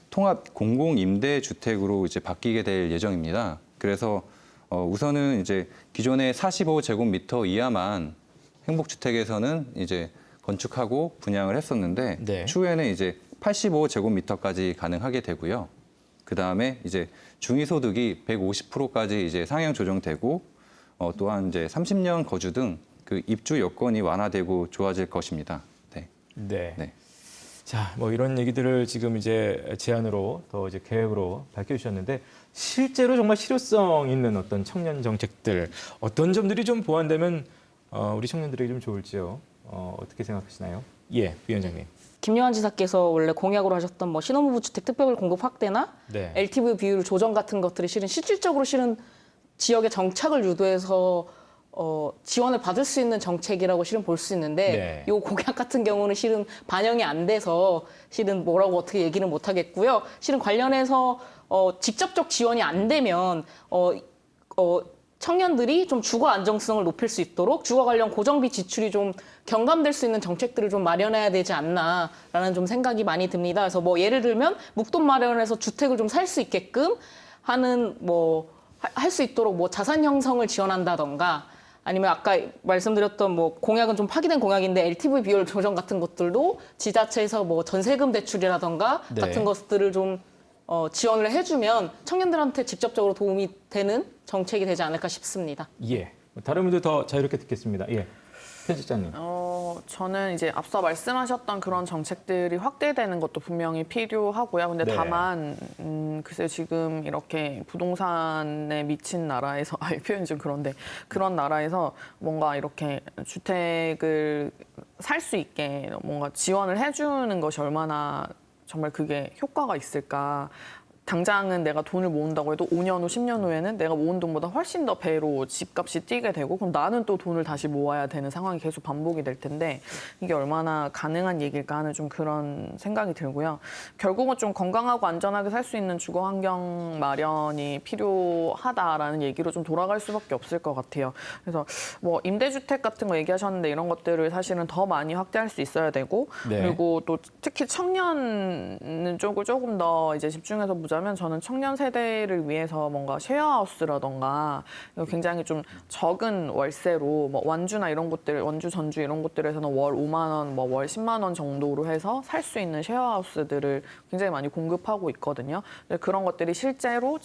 통합 공공임대주택으로 이제 바뀌게 될 예정입니다. 그래서 우선은 이제 기존의 45제곱미터 이하만 행복주택에서는 이제 건축하고 분양을 했었는데 네. 추후에는 이제 85제곱미터까지 가능하게 되고요. 그 다음에 이제 중위소득이 150%까지 이제 상향 조정되고 또한 이제 30년 거주 등 그 입주 여건이 완화되고 좋아질 것입니다. 네. 네. 네. 자, 뭐 이런 얘기들을 지금 이제 제안으로 또 이제 계획으로 밝혀주셨는데 실제로 정말 실효성 있는 어떤 청년 정책들 어떤 점들이 좀 보완되면 우리 청년들에게 좀 좋을지요. 어떻게 생각하시나요? 예, 위원장님. 김여한 지사께서 원래 공약으로 하셨던 뭐 신혼부부 주택 특별 공급 확대나 네. LTV 비율 조정 같은 것들이 실질적으로 지역의 정착을 유도해서 지원을 받을 수 있는 정책이라고 볼 수 있는데 네. 요 공약 같은 경우는 반영이 안 돼서 뭐라고 어떻게 얘기는 못 하겠고요. 관련해서 직접적 지원이 안 되면 청년들이 좀 주거 안정성을 높일 수 있도록 주거 관련 고정비 지출이 좀 경감될 수 있는 정책들을 좀 마련해야 되지 않나라는 좀 생각이 많이 듭니다. 그래서 뭐 예를 들면 목돈 마련해서 주택을 좀 살 수 있게끔 하는 할 수 있도록 뭐 자산 형성을 지원한다던가 아니면 아까 말씀드렸던 뭐 공약은 좀 파기된 공약인데 LTV 비율 조정 같은 것들도 지자체에서 뭐 전세금 대출이라던가 네. 같은 것들을 좀 지원을 해주면 청년들한테 직접적으로 도움이 되는 정책이 되지 않을까 싶습니다. 예. 다른 분들 더 자유롭게 듣겠습니다. 예. 편집장님. 저는 이제 앞서 말씀하셨던 그런 정책들이 확대되는 것도 분명히 필요하고요. 근데 네. 다만 글쎄요, 지금 이렇게 부동산에 미친 나라에서 표현이 좀 그런데 그런 나라에서 뭔가 이렇게 주택을 살 수 있게 뭔가 지원을 해주는 것이 얼마나 정말 그게 효과가 있을까. 당장은 내가 돈을 모은다고 해도 5년 후, 10년 후에는 내가 모은 돈보다 훨씬 더 배로 집값이 뛰게 되고 그럼 나는 또 돈을 다시 모아야 되는 상황이 계속 반복이 될 텐데 이게 얼마나 가능한 얘기일까 하는 좀 그런 생각이 들고요. 결국은 좀 건강하고 안전하게 살 수 있는 주거 환경 마련이 필요하다라는 얘기로 좀 돌아갈 수밖에 없을 것 같아요. 그래서 뭐 임대주택 같은 거 얘기하셨는데 이런 것들을 사실은 더 많이 확대할 수 있어야 되고 네. 그리고 또 특히 청년 쪽을 조금 더 이제 집중해서 보자면 저는 청년 세대를 위해서 뭔가 쉐어하우스라던가 굉장히 좀 적은 월세로 뭐 완주나 이런 곳들, 완주, 전주 이런 곳들에서는 월 5만 원, 뭐 월 10만 원 정도로 해서 살 수 있는 쉐어하우스들을 굉장히 많이 공급하고 있거든요. 그런 것들이 실제로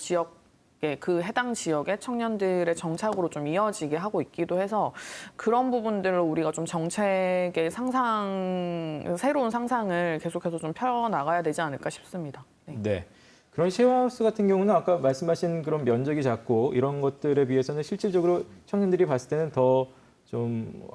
그 해당 지역의 청년들의 정착으로 좀 이어지게 하고 있기도 해서 그런 부분들을 우리가 좀 정책의 새로운 상상을 계속해서 좀 펴나가야 되지 않을까 싶습니다. 네. 네. 그런 쉐어하우스 같은 경우는 아까 말씀하신 그런 면적이 작고 이런 것들에 비해서는 실질적으로 청년들이 봤을 때는 더 좀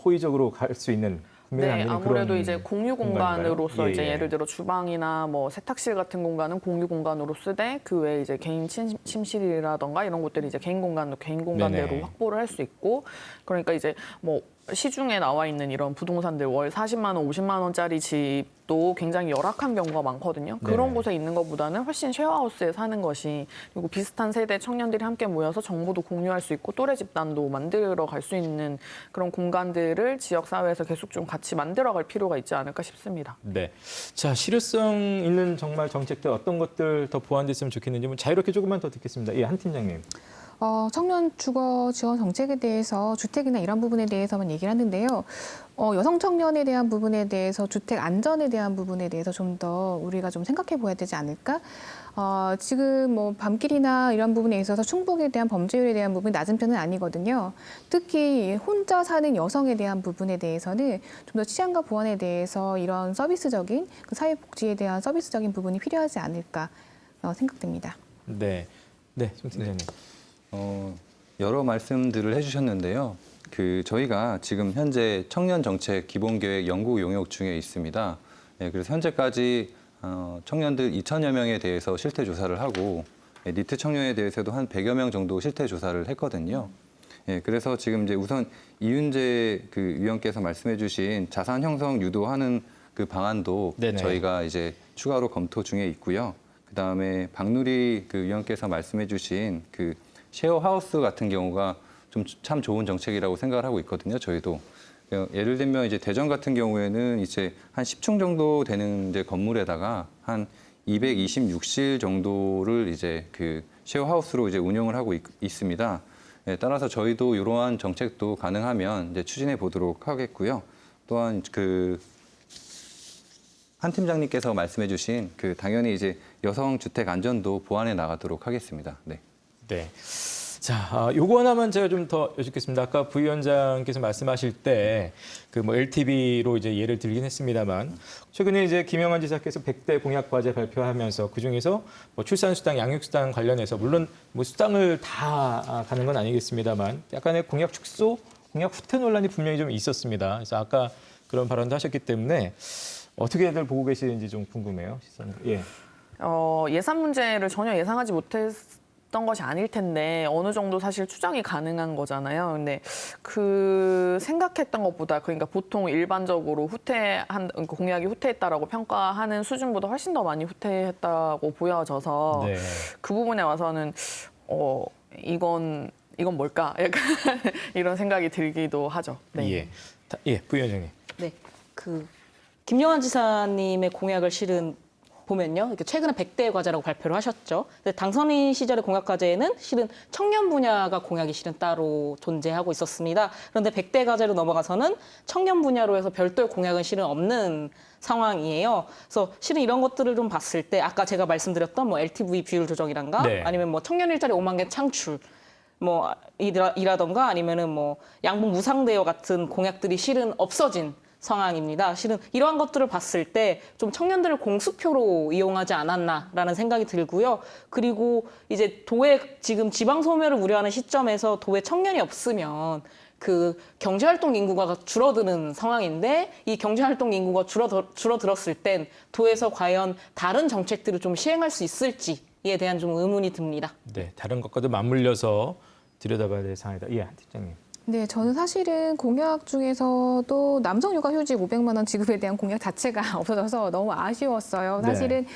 호의적으로 갈 수 있는 네, 아무래도 그런 이제 공유 공간인가요? 공간으로서 예, 이제 예. 예를 들어 주방이나 뭐 세탁실 같은 공간은 공유 공간으로 쓰되 그 외에 이제 개인 침실이라던가 이런 곳들이 이제 개인 공간대로 네네. 확보를 할 수 있고 그러니까 이제 뭐 시중에 나와 있는 이런 부동산들 월 40만 원, 50만 원짜리 집도 굉장히 열악한 경우가 많거든요. 그런 네. 곳에 있는 것보다는 훨씬 쉐어하우스에 사는 것이, 그리고 비슷한 세대 청년들이 함께 모여서 정보도 공유할 수 있고 또래 집단도 만들어 갈 수 있는 그런 공간들을 지역 사회에서 계속 좀 같이 만들어 갈 필요가 있지 않을까 싶습니다. 네. 자, 실효성 있는 정말 정책들 어떤 것들 더 보완됐으면 좋겠는지 뭐 자유롭게 조금만 더 듣겠습니다. 예, 한 팀장님. 청년 주거 지원 정책에 대해서 주택이나 이런 부분에 대해서만 얘기를 하는데요. 여성 청년에 대한 부분에 대해서 주택 안전에 대한 부분에 대해서 좀 더 우리가 좀 생각해 보아야 되지 않을까? 지금 뭐 밤길이나 이런 부분에 있어서 충북에 대한 범죄율에 대한 부분이 낮은 편은 아니거든요. 특히 혼자 사는 여성에 대한 부분에 대해서는 좀 더 치안과 보안에 대해서 이런 서비스적인 그 사회복지에 대한 서비스적인 부분이 필요하지 않을까 생각됩니다. 네. 네, 송 팀장님. 여러 말씀들을 해주셨는데요. 저희가 지금 현재 청년 정책 기본계획 연구 용역 중에 있습니다. 그래서 현재까지 청년들 2천여 명에 대해서 실태 조사를 하고 니트 청년에 대해서도 한 100여 명 정도 실태 조사를 했거든요. 그래서 지금 이제 우선 이윤재 위원께서 말씀해주신 자산 형성 유도하는 그 방안도 네네. 저희가 이제 추가로 검토 중에 있고요. 그 다음에 박누리 위원께서 말씀해주신 쉐어하우스 같은 경우가 좀 참 좋은 정책이라고 생각을 하고 있거든요. 저희도 예를 들면 이제 대전 같은 경우에는 이제 한 10층 정도 되는 이제 건물에다가 한 226실 정도를 이제 쉐어하우스로 이제 운영을 하고 있습니다. 따라서 저희도 이러한 정책도 가능하면 이제 추진해 보도록 하겠고요. 또한 한 팀장님께서 말씀해주신 당연히 이제 여성 주택 안전도 보완해 나가도록 하겠습니다. 네. 네. 자, 요거 하나만 제가 좀 더 여쭙겠습니다. 아까 부위원장께서 말씀하실 때 LTV로 이제 예를 들긴 했습니다만 최근에 이제 김영환 지사께서 100대 공약 과제 발표하면서 그 중에서 출산수당, 양육수당 관련해서 물론 수당을 다 가는 건 아니겠습니다만 약간의 공약 축소, 공약 후퇴 논란이 분명히 좀 있었습니다. 그래서 아까 그런 발언도 하셨기 때문에 어떻게들 보고 계시는지 좀 궁금해요. 시선을. 예. 예산 문제를 전혀 예상하지 못했던 것이 아닐 텐데 어느 정도 사실 추정이 가능한 거잖아요. 근데 생각했던 것보다, 그러니까 보통 일반적으로 공약이 후퇴했다라고 평가하는 수준보다 훨씬 더 많이 후퇴했다고 보여져서 네. 그 부분에 와서는 이건 뭘까? 약간 이런 생각이 들기도 하죠. 네. 예, 부위원장님. 네, 김영환 지사님의 공약을 실은 보면요, 이렇게 최근에 100대 과제라고 발표를 하셨죠. 근데 당선인 시절의 공약 과제에는 실은 청년 분야가 공약이 실은 따로 존재하고 있었습니다. 그런데 100대 과제로 넘어가서는 청년 분야로 해서 별도의 공약은 실은 없는 상황이에요. 그래서 실은 이런 것들을 좀 봤을 때 아까 제가 말씀드렸던 LTV 비율 조정이란가, 네. 아니면 청년 일자리 5만 개 창출, 이라던가 아니면은 양봉 무상대여 같은 공약들이 실은 없어진 상황입니다. 실은 이러한 것들을 봤을 때 좀 청년들을 공수표로 이용하지 않았나라는 생각이 들고요. 그리고 이제 지금 지방 소멸을 우려하는 시점에서 도에 청년이 없으면 경제활동 인구가 줄어드는 상황인데 이 경제활동 인구가 줄어들었을 땐 도에서 과연 다른 정책들을 좀 시행할 수 있을지에 대한 좀 의문이 듭니다. 네, 다른 것과도 맞물려서 들여다봐야 될 상황이다. 예, 한 팀장님. 네, 저는 사실은 공약 중에서도 남성 육아휴직 500만 원 지급에 대한 공약 자체가 없어져서 너무 아쉬웠어요. 사실은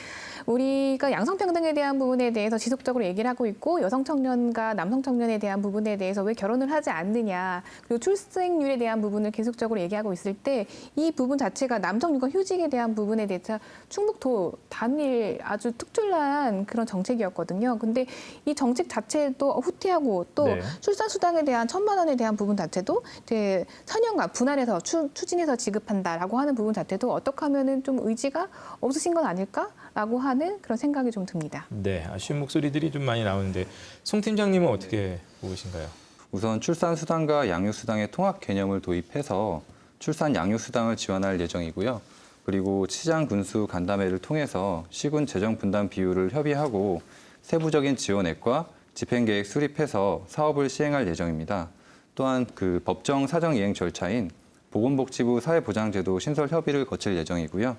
우리가 양성평등에 대한 부분에 대해서 지속적으로 얘기를 하고 있고 여성 청년과 남성 청년에 대한 부분에 대해서 왜 결혼을 하지 않느냐, 그리고 출생률에 대한 부분을 계속적으로 얘기하고 있을 때 이 부분 자체가 남성 육아휴직에 대한 부분에 대해서 충북도 단일 아주 특출난 그런 정책이었거든요. 근데 이 정책 자체도 후퇴하고 또 네. 출산수당에 대한 1,000만 원에 대한 부분 자체도 이제 4년간 분할해서 추진해서 지급한다라고 하는 부분 자체도 어떻게 하면은 좀 의지가 없으신 건 아닐까라고 하는 그런 생각이 좀 듭니다. 네, 아쉬운 목소리들이 좀 많이 나오는데 송 팀장님은 어떻게 보신가요? 우선 출산수당과 양육수당의 통합 개념을 도입해서 출산 양육수당을 지원할 예정이고요. 그리고 시장 군수 간담회를 통해서 시군 재정 분담 비율을 협의하고 세부적인 지원액과 집행계획 수립해서 사업을 시행할 예정입니다. 또한 법정 사정 이행 절차인 보건복지부 사회보장제도 신설 협의를 거칠 예정이고요.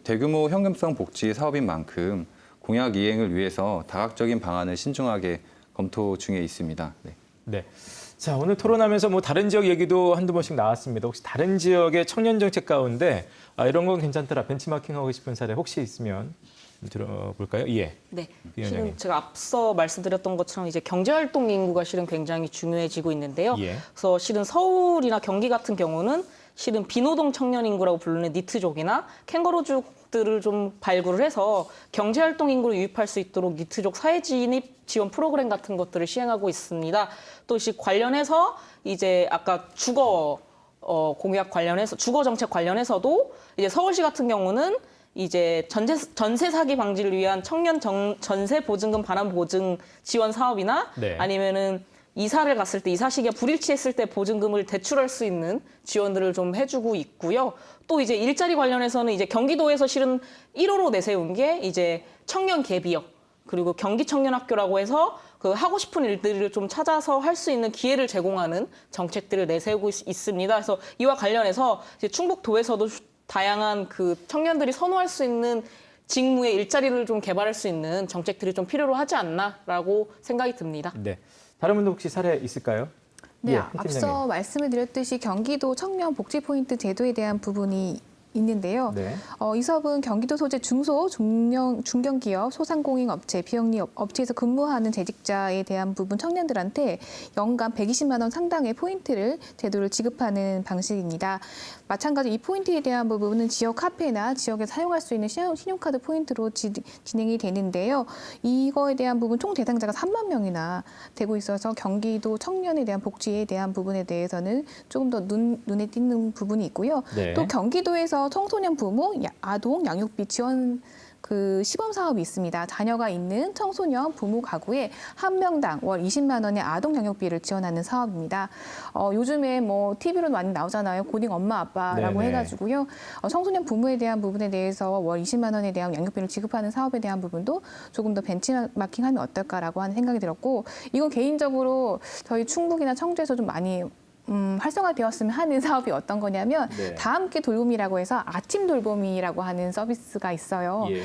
대규모 현금성 복지 사업인 만큼 공약 이행을 위해서 다각적인 방안을 신중하게 검토 중에 있습니다. 네. 네. 자, 오늘 토론하면서 뭐 다른 지역 얘기도 한두 번씩 나왔습니다. 혹시 다른 지역의 청년 정책 가운데 이런 건 괜찮더라, 벤치마킹하고 싶은 사례 혹시 있으면 들어볼까요? 예. 네, 위원장님. 실은 제가 앞서 말씀드렸던 것처럼 이제 경제활동 인구가 실은 굉장히 중요해지고 있는데요. 예. 그래서 실은 서울이나 경기 같은 경우는 실은 비노동 청년 인구라고 부르는 니트족이나 캥거루족들을 좀 발굴을 해서 경제활동 인구를 유입할 수 있도록 니트족 사회 진입 지원 프로그램 같은 것들을 시행하고 있습니다. 또 관련해서 이제 아까 주거 공약 관련해서 주거 정책 관련해서도 이제 서울시 같은 경우는 이제 전세 사기 방지를 위한 청년 전세 보증금 반환 보증 지원 사업이나 네. 아니면은 이사를 갔을 때 이사 시기가 불일치했을 때 보증금을 대출할 수 있는 지원들을 좀 해주고 있고요. 또 이제 일자리 관련해서는 이제 경기도에서 실은 1호로 내세운 게 이제 청년 계비역 그리고 경기 청년 학교라고 해서 그 하고 싶은 일들을 좀 찾아서 할 수 있는 기회를 제공하는 정책들을 내세우고 있습니다. 그래서 이와 관련해서 이제 충북도에서도 다양한 그 청년들이 선호할 수 있는 직무의 일자리를 좀 개발할 수 있는 정책들이 좀 필요로 하지 않나라고 생각이 듭니다. 네. 다른 분도 혹시 사례 있을까요? 네, 예, 앞서 말씀을 드렸듯이 경기도 청년 복지 포인트 제도에 대한 부분이 있는데요. 네. 이 사업은 경기도 소재 중소, 중견기업, 소상공인 업체, 비영리 업체에서 근무하는 재직자에 대한 부분 청년들한테 연간 120만 원 상당의 포인트를 제도를 지급하는 방식입니다. 마찬가지로 이 포인트에 대한 부분은 지역 카페나 지역에 사용할 수 있는 신용카드 포인트로 진행이 되는데요. 이거에 대한 부분 총 대상자가 3만 명이나 되고 있어서 경기도 청년에 대한 복지에 대한 부분에 대해서는 조금 더 눈에 띄는 부분이 있고요. 네. 또 경기도에서 청소년 부모 아동 양육비 지원 그 시범 사업이 있습니다. 자녀가 있는 청소년 부모 가구에 한 명당 월 20만 원의 아동 양육비를 지원하는 사업입니다. 요즘에 뭐 TV로 많이 나오잖아요. 고딩 엄마 아빠라고 네네. 해가지고요. 청소년 부모에 대한 부분에 대해서 월 20만 원에 대한 양육비를 지급하는 사업에 대한 부분도 조금 더 벤치마킹하면 어떨까라고 하는 생각이 들었고, 이건 개인적으로 저희 충북이나 청주에서 좀 많이 활성화되었으면 하는 사업이 어떤 거냐면 네. 다 함께 돌봄이라고 해서 아침 돌봄이라고 하는 서비스가 있어요. 예.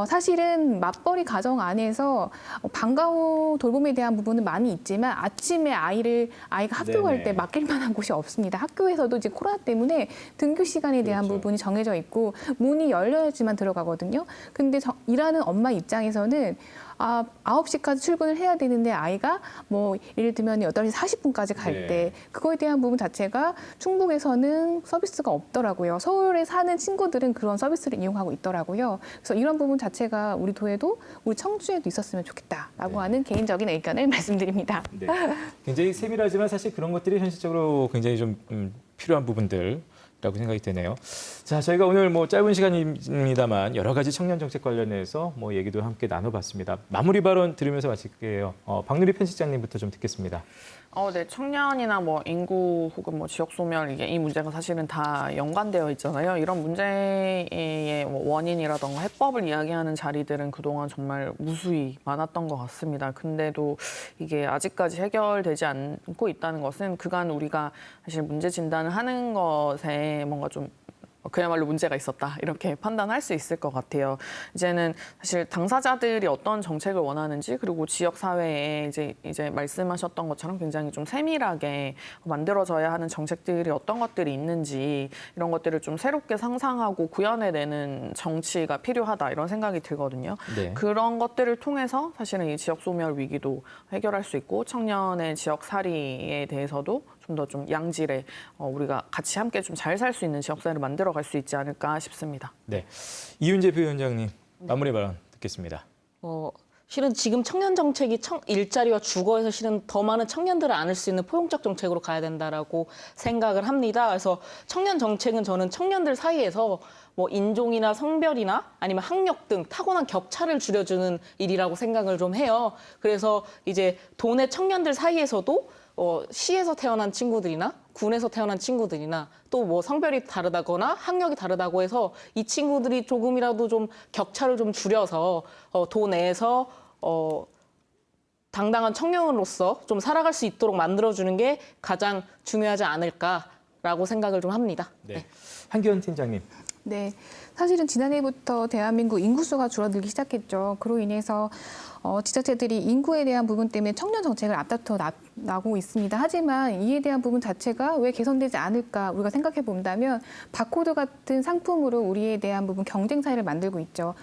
사실은 맞벌이 가정 안에서 방과 후 돌봄에 대한 부분은 많이 있지만 아침에 아이가 학교 갈 네네. 때 맡길 만한 곳이 없습니다. 학교에서도 이제 코로나 때문에 등교 시간에 대한 그렇죠. 부분이 정해져 있고 문이 열려야지만 들어가거든요. 근데 일하는 엄마 입장에서는 9시까지 출근을 해야 되는데 아이가 뭐 예를 들면 8시 40분까지 갈 네. 때 그거에 대한 부분 자체가 충북에서는 서비스가 없더라고요. 서울에 사는 친구들은 그런 서비스를 이용하고 있더라고요. 그래서 이런 부분 자체가 우리 도에도 우리 청주에도 있었으면 좋겠다라고 네. 하는 개인적인 의견을 말씀드립니다. 네. 굉장히 세밀하지만 사실 그런 것들이 현실적으로 굉장히 좀 필요한 부분들이라고 생각이 되네요. 자, 저희가 오늘 뭐 짧은 시간입니다만 여러 가지 청년 정책 관련해서 뭐 얘기도 함께 나눠봤습니다. 마무리 발언 들으면서 마칠게요. 박누리 편집장님부터 좀 듣겠습니다. 네, 청년이나 뭐 인구 혹은 뭐 지역 소멸 이게 이 문제가 사실은 다 연관되어 있잖아요. 이런 문제의 뭐 원인이라던가 해법을 이야기하는 자리들은 그동안 정말 무수히 많았던 것 같습니다. 근데도 이게 아직까지 해결되지 않고 있다는 것은 그간 우리가 사실 문제 진단을 하는 것에 뭔가 좀 그야말로 문제가 있었다 이렇게 판단할 수 있을 것 같아요. 이제는 사실 당사자들이 어떤 정책을 원하는지 그리고 지역 사회에 이제 말씀하셨던 것처럼 굉장히 좀 세밀하게 만들어져야 하는 정책들이 어떤 것들이 있는지 이런 것들을 좀 새롭게 상상하고 구현해내는 정치가 필요하다 이런 생각이 들거든요. 네. 그런 것들을 통해서 사실은 이 지역 소멸 위기도 해결할 수 있고 청년의 지역 살이에 대해서도 좀 더 좀 양질의 우리가 같이 함께 좀 잘 살 수 있는 지역사회를 만들어갈 수 있지 않을까 싶습니다. 네. 이윤재 부위원장님 마무리 발언 듣겠습니다. 실은 지금 청년 정책이 일자리와 주거에서 실은 더 많은 청년들을 안을 수 있는 포용적 정책으로 가야 된다라고 생각을 합니다. 그래서 청년 정책은 저는 청년들 사이에서 뭐 인종이나 성별이나 아니면 학력 등 타고난 격차를 줄여주는 일이라고 생각을 좀 해요. 그래서 이제 도내 청년들 사이에서도 시에서 태어난 친구들이나 군에서 태어난 친구들이나 또 뭐 성별이 다르다거나 학력이 다르다고 해서 이 친구들이 조금이라도 좀 격차를 좀 줄여서 도 내에서 당당한 청년으로서 좀 살아갈 수 있도록 만들어주는 게 가장 중요하지 않을까 라고 생각을 좀 합니다. 네. 한기현 팀장님. 네, 사실은 지난해부터 대한민국 인구수가 줄어들기 시작했죠. 그로 인해서 지자체들이 인구에 대한 부분 때문에 청년 정책을 앞다퉈 나고 있습니다. 하지만 이에 대한 부분 자체가 왜 개선되지 않을까 우리가 생각해 본다면 바코드 같은 상품으로 우리에 대한 부분 경쟁 사회를 만들고 있죠.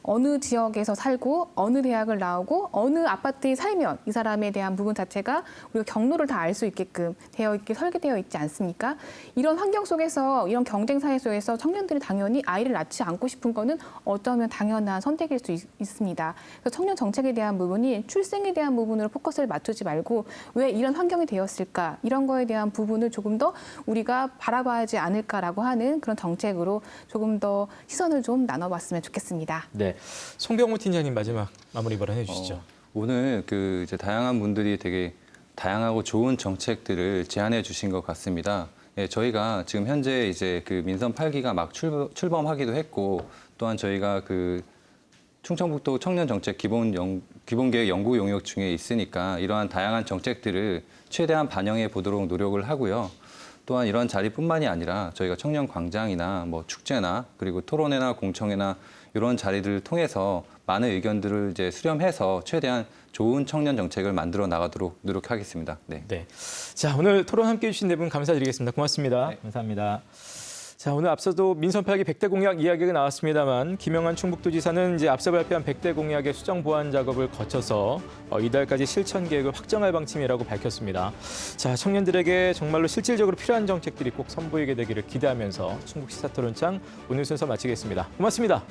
어느 지역에서 살고 어느 대학을 나오고 어느 아파트에 살면 이 사람에 대한 부분 자체가 우리가 경로를 다 알 수 있게끔 되어 있게 설계되어 있지 않습니까? 이런 환경 속에서 이런 경쟁 사회 속에서 청년들이 당연히 아이를 낳지 않고 싶은 거는 어쩌면 당연한 선택일 수 있습니다. 그래서 청년 정책에 대한 부분이 출생에 대한 부분으로 포커스를 맞추지 말고 왜 이런 환경이 되었을까? 이런 거에 대한 부분을 조금 더 우리가 바라봐야지 않을까라고 하는 그런 정책으로 조금 더 시선을 좀 나눠봤으면 좋겠습니다. 네. 송병호 팀장님 마지막 마무리 발언 해주시죠. 오늘 그 이제 다양한 분들이 되게 다양하고 좋은 정책들을 제안해 주신 것 같습니다. 예, 저희가 지금 현재 이제 그 민선 8기가 막 출범하기도 했고, 또한 저희가 그 충청북도 청년정책 기본계획 연구 용역 중에 있으니까 이러한 다양한 정책들을 최대한 반영해 보도록 노력을 하고요. 또한 이런 자리뿐만이 아니라 저희가 청년 광장이나 뭐 축제나 그리고 토론회나 공청회나 이런 자리들을 통해서 많은 의견들을 이제 수렴해서 최대한 좋은 청년 정책을 만들어 나가도록 노력하겠습니다. 네. 네. 자, 오늘 토론 함께 해주신 네 분 감사드리겠습니다. 고맙습니다. 네. 감사합니다. 자, 오늘 앞서도 민선 8기 100대 공약 이야기가 나왔습니다만 김영환 충북도지사는 이제 앞서 발표한 100대 공약의 수정 보완 작업을 거쳐서 이달까지 실천 계획을 확정할 방침이라고 밝혔습니다. 자, 청년들에게 정말로 실질적으로 필요한 정책들이 꼭 선보이게 되기를 기대하면서 충북 시사토론장 오늘 순서 마치겠습니다. 고맙습니다.